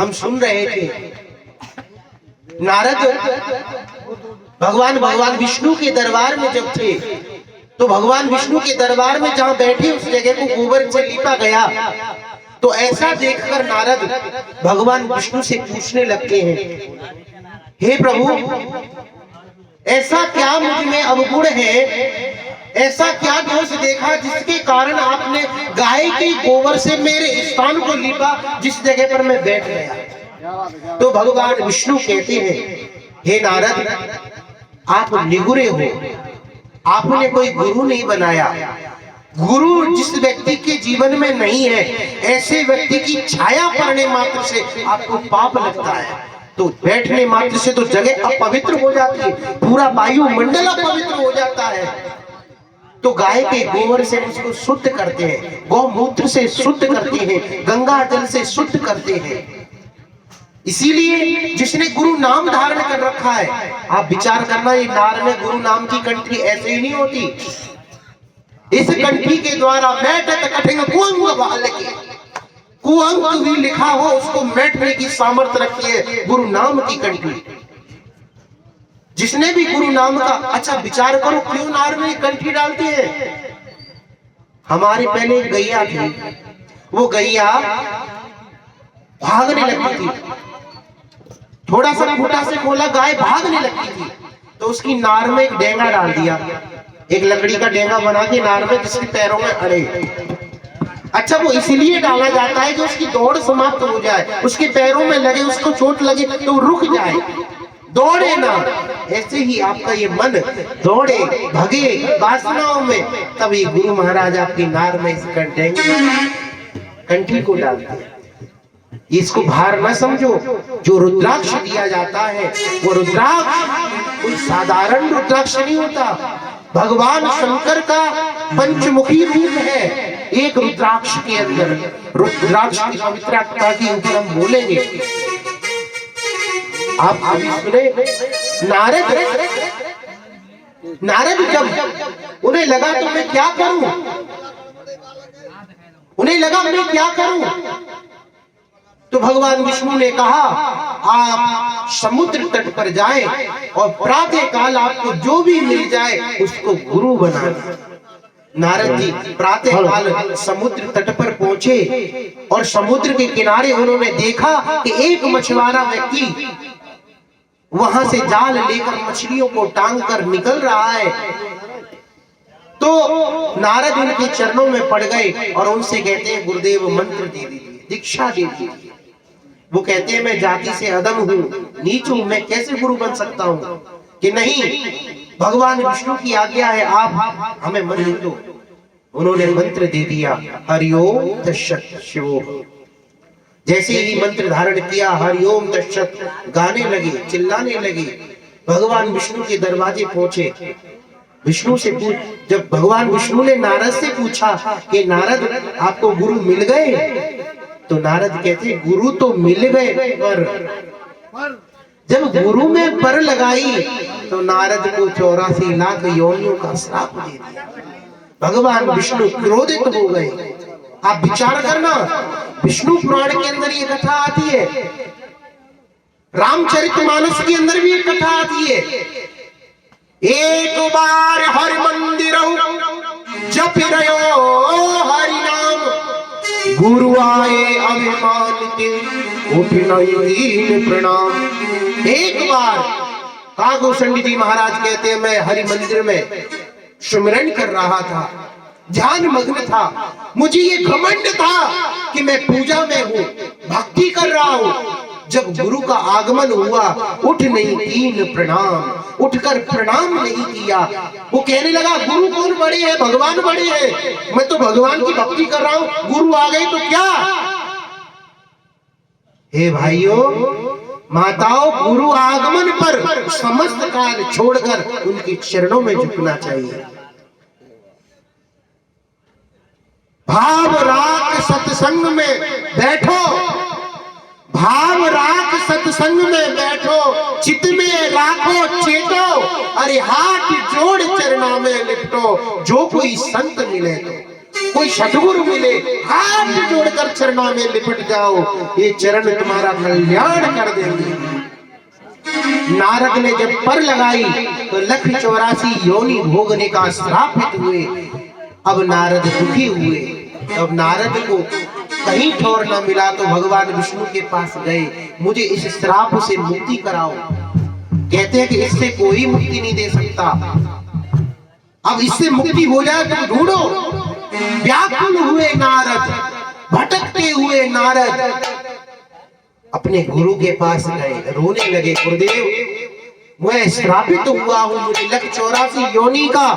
हम सुन रहे थे नारद भगवान विष्णु के दरबार में जब थे तो भगवान विष्णु के दरबार में जहां बैठे उस जगह को गोबर से लीपा गया। तो ऐसा देखकर नारद भगवान विष्णु से पूछने लगते हैं, हे प्रभु, ऐसा क्या मुझ में अवगुण है, ऐसा क्या दोष देखा जिसके कारण आपने गाय के गोबर से मेरे स्थान को लीपा जिस जगह पर मैं बैठ गया। तो भगवान विष्णु कहते हैं, हे नारद, आप निगुरे हो, आपने कोई गुरु नहीं बनाया। गुरु जिस व्यक्ति के जीवन में नहीं है, ऐसे व्यक्ति की छाया पड़ने मात्र से आपको पाप लगता है। तो बैठने मात्र से तो जगह अपवित्र हो जाती है, पूरा वायुमंडल अपवित्र हो जाता है। तो गाय के गोबर से उसको शुद्ध करते हैं, गौमूत्र से शुद्ध करते हैं, गंगा जल से शुद्ध करते हैं। इसीलिए जिसने गुरु नाम धारण कर रखा है, आप विचार करना, ये नार में गुरु नाम की कंठी ऐसे ही नहीं होती। इस कंठी के द्वारा मैटत कठिन कुअंग बालके, कुअंग भी लिखा हो उसको मैटने की सामर्थ्य रखी है गुरु नाम की कंठी। जिसने भी गुरु नाम का, अच्छा विचार करो क्यों नार में कंठी डालते हैं। हमारे पहले एक गैया थी, वो गैया भागने लगती थी, थोड़ा सा खूंटा से खोला गाय भागने लगती थी, तो उसकी नार में एक डेंगा डाल दिया, एक लकड़ी का डेंगा बना के नार में जिसके पैरों में अड़े। अच्छा वो इसलिए डाला जाता है कि उसकी दौड़ समाप्त हो जाए, उसके पैरों में लगे, उसको चोट लगे तो रुक जाए, दौड़े ना। ऐसे ही आपका ये मन दौड़े भगे वासनाओं में, तभी गुरु महाराज आपकी नार में इस कंठी को डालते हैं। इसको भार न समझो, जो रुद्राक्ष दिया जाता है वो रुद्राक्ष कोई साधारण रुद्राक्ष नहीं होता। भगवान शंकर का पंचमुखी रूप है एक रुद्राक्ष के अंदर। रुद्राक्ष की पवित्रता के ऊपर हम बोलेंगे। आप अभी सुने नारद जब उन्हें लगा तो मैं क्या करूं, उन्हें लगा मैं क्या करूं, तो भगवान विष्णु ने कहा आप समुद्र तट पर जाएं और प्रातः काल आपको जो भी मिल जाए उसको गुरु बना लें। नारद जी प्रातः काल समुद्र तट पर पहुंचे और समुद्र के किनारे उन्होंने देखा कि एक मछुआरा व्यक्ति वहां से जाल लेकर मछलियों को टांग कर निकल रहा है। तो नारद उनके चरणों में पड़ गए और उनसे कहते हैं, गुरुदेव मंत्र दे दीजिए, दीक्षा दे दीजिए। वो कहते हैं मैं जाति से अधम हूँ, नीच हूँ, मैं कैसे गुरु बन सकता हूँ। कि नहीं, भगवान विष्णु की आज्ञा है, आप हमें मंत्र दो। उन्होंने मंत्र दे दिया, हरिओम तत्सत् शिवो। जैसे ही मंत्र धारण किया, हरिओम तत्सत् गाने लगे, चिल्लाने लगे। भगवान विष्णु के दरवाजे पहुंचे। विष्णु से जब भगवान विष्णु ने नारद से पूछा कि नारद आपको गुरु मिल गए, तो नारद कहते गुरु तो मिल गए, पर जब गुरु में पर लगाई तो नारद को 84 लाख योनियों का श्राप दे दिया। भगवान विष्णु क्रोधित हो गए। आप विचार करना, विष्णु पुराण के अंदर ये कथा आती है, रामचरितमानस के अंदर भी ये कथा आती है। एक बार हरि मंदिर जप रहो हरि नाम, गुरु आए अभिमानित उठ नहीं प्रणाम। एक बार कागोसंडी जी महाराज कहते हैं, मैं हरि मंदिर में सुमिरन कर रहा था, ध्यान मग्न था, मुझे ये घमंड था कि मैं पूजा में हूँ, भक्ति कर रहा हूँ। जब गुरु का आगमन हुआ, उठ नहीं कीन प्रणाम, उठकर प्रणाम नहीं किया। वो कहने लगा गुरु कौन बड़े हैं, भगवान बड़े हैं, मैं तो भगवान की भक्ति कर रहा हूं, गुरु आ गए तो क्या। हे भाइयों माताओं, गुरु आगमन पर समस्त कार्य छोड़कर उनके चरणों में झुकना चाहिए। भाव राख सत्संग में बैठो, भाव राख सत्संग में बैठो, चित में राखो चेतो, अरे हाथ जोड़ चरणा में लिपटो, जो कोई संत मिले तो। कोई सद्गुरु मिले, हाथ जोड़कर चरणों में लिपट जाओ, ये चरण तुम्हारा कल्याण कर देंगे। नारद ने जब पर लगाई तो 1,84 योनि भोगने का श्रापित हुए। अब नारद दुखी हुए। अब नारद को कहीं ठौर न मिला तो भगवान विष्णु के पास गए, मुझे इस श्राप से मुक्ति कराओ। कहते हैं कि इससे कोई मुक्ति नहीं दे सकता, अब इससे मुक्ति हो जाए तो ढूंढो। व्याकुल हुए नारद, भटकते हुए नारद अपने गुरु के पास गए, रोने लगे, गुरुदेव मैं श्रापित हुआ हूं, मुझे 1,84 योनि का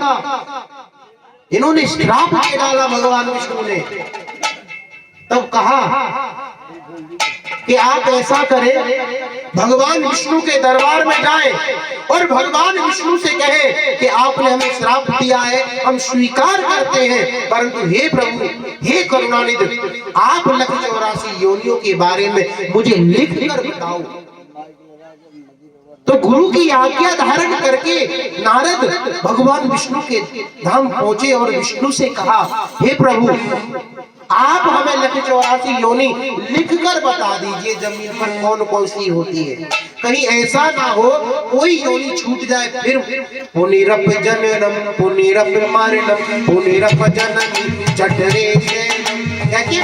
इन्होंने श्राप दे डाला भगवान विष्णु ने। तब कहा कि आप ऐसा करें, भगवान विष्णु के दरबार में जाएं और भगवान विष्णु से कहें कि आपने हमें श्राप दिया है, हम स्वीकार करते हैं, परंतु हे प्रभु, हे करुणानिधि, आप 1,84 योनियों के बारे में मुझे लिख कर बताओ। तो गुरु की आज्ञा धारण करके नारद भगवान विष्णु के धाम पहुंचे और विष्णु से कहा, हे प्रभु, आप हमें 1,84 योनि लिखकर बता दीजिए जमीन पर कौन कौन सी होती है, कहीं ऐसा ना हो कोई योनि छूट जाए। फिर पुनिरप जननम पुनिरप मरणम पुनिरप जननी जठरे शयनम,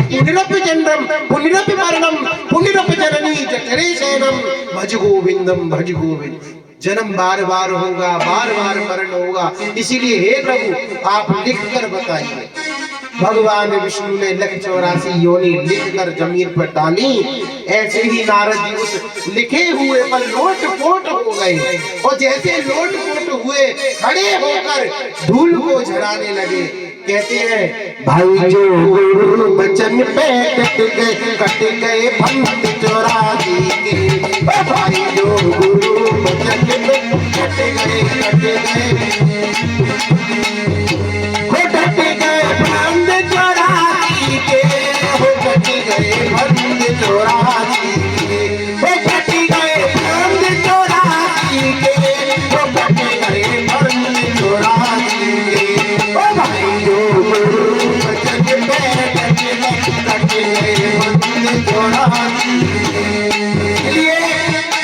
पुनिरप जन्मम पुनिरप मरणम पुनिरप जननी जठरे शयनम, भज गोविंदम भज गोविंद। जन्म बार बार होगा, बार बार मरण होगा, इसीलिए हे प्रभु आप लिख कर बताइए। भगवान विष्णु ने 1,84 योनि लिखकर जमीन पर डाली। ऐसे ही नारद जी उस लिखे हुए पर लोट पोट हो गए, और जैसे लोट पोट हुए खड़े होकर धूल को झड़ाने लगे। कहते हैं भाई जो गुरु बचन पे कट गए पंथ 84 के, भाई जो गुरु बचन पे कट गए पंथ 84 के, हो कट गए पंथ 84 के, हो कट गए पंथ 84 के, हो कट गए पंथ 84 के, ओ भाई जो गुरु बचन पे कट गए पंथ 84 के। इसलिए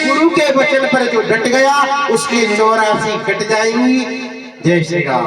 गुरु के वचन पर जो डट गया उसके 84 कट जाएंगी। जय श्री राम।